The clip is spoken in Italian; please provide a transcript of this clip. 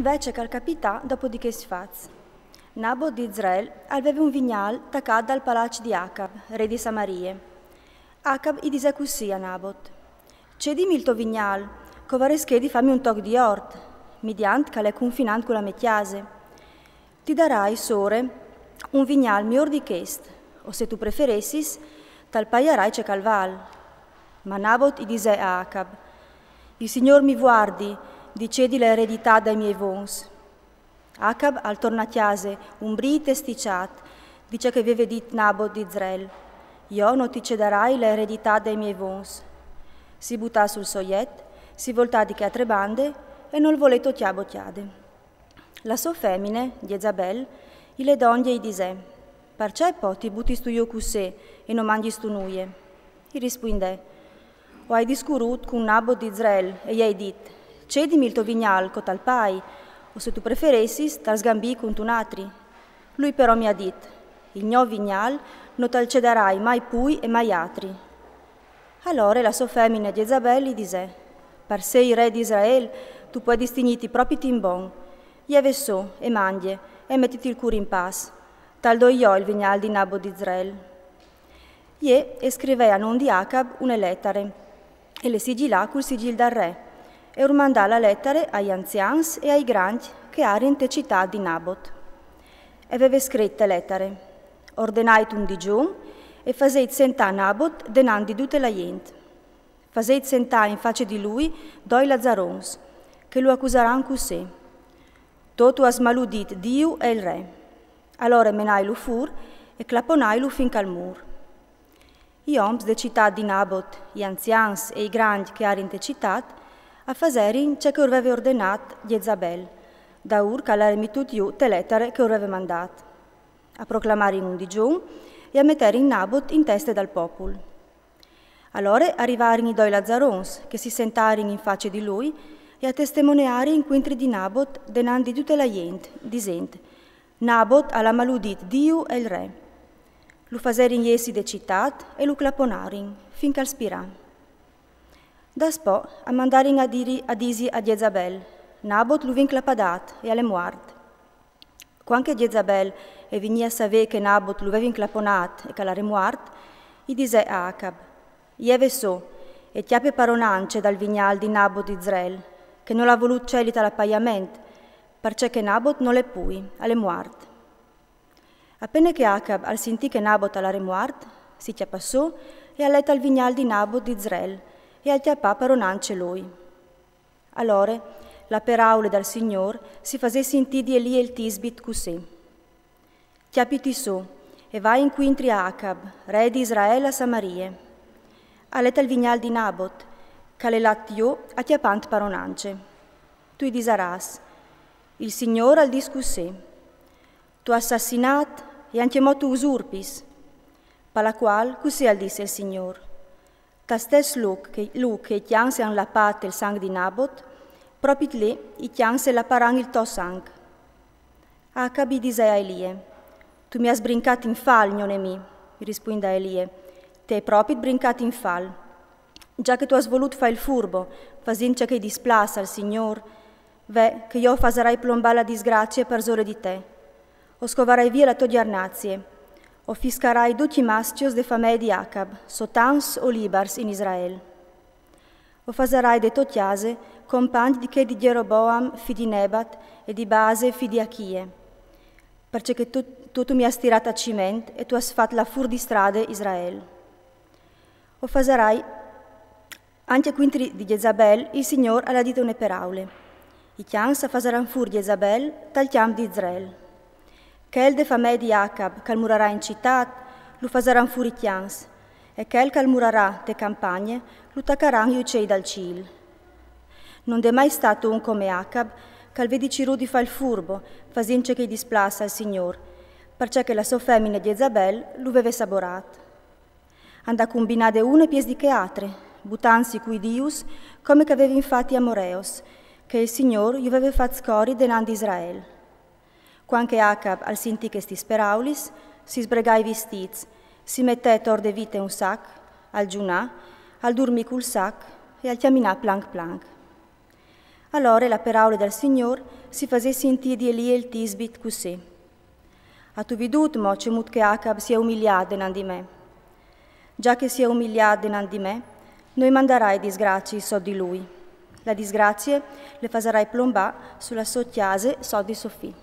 Vece cal capità dopo di che si faz. Nabot di Israel aveva un vignal taccato al palazzo di Acab, re di Samarie. Acab gli disse così a Nabot: «Cedimi il tuo vignal, covaresché di fammi un toc di ort, mediante che è confinante con la mia chiase. Ti darai, sore, un vignal miglior di chest, o se tu preferessis, tal paierai c'è calval». Ma Nabot gli disse a Acab: «Il Signor mi guardi, dicedi l'eredità dai miei vons». Acab al torna a chiase, un brite sticciat, dice che aveva dit Nabot di Israel: «Io non ti cederai l'eredità dai miei vons». Si buttà sul soiet, si voltà di che a tre bande e non voleto tiabo tiade. La sua femmine, Jezabel, le donne gli disse: «Perché poi ti butti stu io cusè e non mangi stu nuie?» Gli rispondè: «O hai discurut con Nabot di Israel e gli hai dit: cedimi il tuo vignal co tal pai, o se tu preferessis tal sgambì con tu natri. Lui però mi ha dit: il mio vignal non tal cederai mai pui e mai altri». Allora la sua femmina Jezabel gli disse: «Per sei re di Israel, tu puoi distigniti proprio timbon, ieve so e mangie e mettiti il cuore in pace, tal do io il vignal di Nabot di Israel». E scrivea a non di Acab una lettere e le sigillà col sigil del re e mandà la lettere agli anzians e ai grandi che erano in città di Nabot. E aveva scritte lettere: «Ordenait un digiun e faseit sentà Nabot denandi tutte la gente. Faseit sentà in face di lui doi Lazzarons, che lo accusaran così. Tu has maludit Dio e il re. Allora menai lo fur e claponai lo fin cal mur». Gli oms de città di Nabot, gli anzians e i grandi che erano in città, a faserin ciò che aveva ordinato Jezabel, da ur che l'era mitut io te lettere che aveva mandato, a proclamare in un digiun e a mettere in Nabot in testa dal popolo. Allora arrivarono i due Lazzarons, che si sentarono in face di lui e a testimoniare in quintri di Nabot denandi tutta la gente, dicendo: «Nabot ha la maludit Dio e il re». Lo faserin iesi de città e lo claponarin, fin che spirà. Daspo a mandarin a disi a Jezabel: «Nabot lo vin clapadat e alle muart». Quando Jezabel e venia a sapere che Nabot lo aveva claponat e che l'era muart, gli disse a Acab: «Ieve so, e chiappe paronance dal vignal di Nabot di Israel, che non l'ha voluto celita l'appaiamento, perché che Nabot non le pui, alle muart». Appena che Acab al sentì che Nabot all'era muart, si chiappassò e alletta al vignal di Nabot di Israel e al chiappà paronance lui. Allora la paraula dal Signor si fase sentì di Elia il Tisbit così: «Chiappiti su e vai inquintri a Acab, re di Israele a Samarie. Alletta il vignal di Nabot, che le lattiò a chiappant paronance. Tu gli disaras: il Signor al dis così: tu assassinat e antiamoto usurpis, per la qual così al disse il Signor: ta stes Luc che chianse han la parte il sang di Nabot, proprio lì i chianse la paran il to sang». Acab disse a Elie: «Tu mi has brincat in fal, gnone mi», risponde a Elie: «te hai proprio brincat in fal, già che tu has voluto fare il furbo, fasince che displaça al Signor, ve che io fasarai plombare la disgrazia per zore di te. O scovarai via la tua giarnazie, o fiscarai tutti i maschios de famiglia di Acab, sotans o libars in Israel. O fasarai de totiase, compagni di che di Jeroboam, fi di Nebat, e di Base, fi di Achie, perché tu mi has tirato a ciment e tu has fatto la fur di strade Israel. O fasarai, anche quintri di Jezabel, il Signor ha dito une paraule. I chiams a fasaran fur Jezabel, tal chiam di Israel. Quel de famiglia di Acab calmurarà in città, lo fasaran furi chians, e quel calmurarà te campagne, lo taccaran gli uccei dal cil. Non è mai stato un come Acab, che al vedi ciru di fa il furbo, fasince che displaça al Signor, perché la sua femmina di Jezabel lo aveva saborat. Anda combinate une pies di che altre, buttansi cui Dius, come che aveva infatti Amoreos, che il Signor gli aveva fatto scori denandi Israel. Quando Acab al sentì che sti speraulis, si sbregà i vestiti, si mette tor de vite un sac, al giunà, al dormì col sac e al chiaminà plank plank. Allora la paraula del Signor si fase sentire di Elia il tisbit così. A tu vedut mo c'è mut che Acab sia umiliato dinanzi di me. Già che sia umiliato dinanzi di me, noi manderai disgrazie so di lui. La disgrazia le faserai plombare sulla sua chiesa so di Sofì.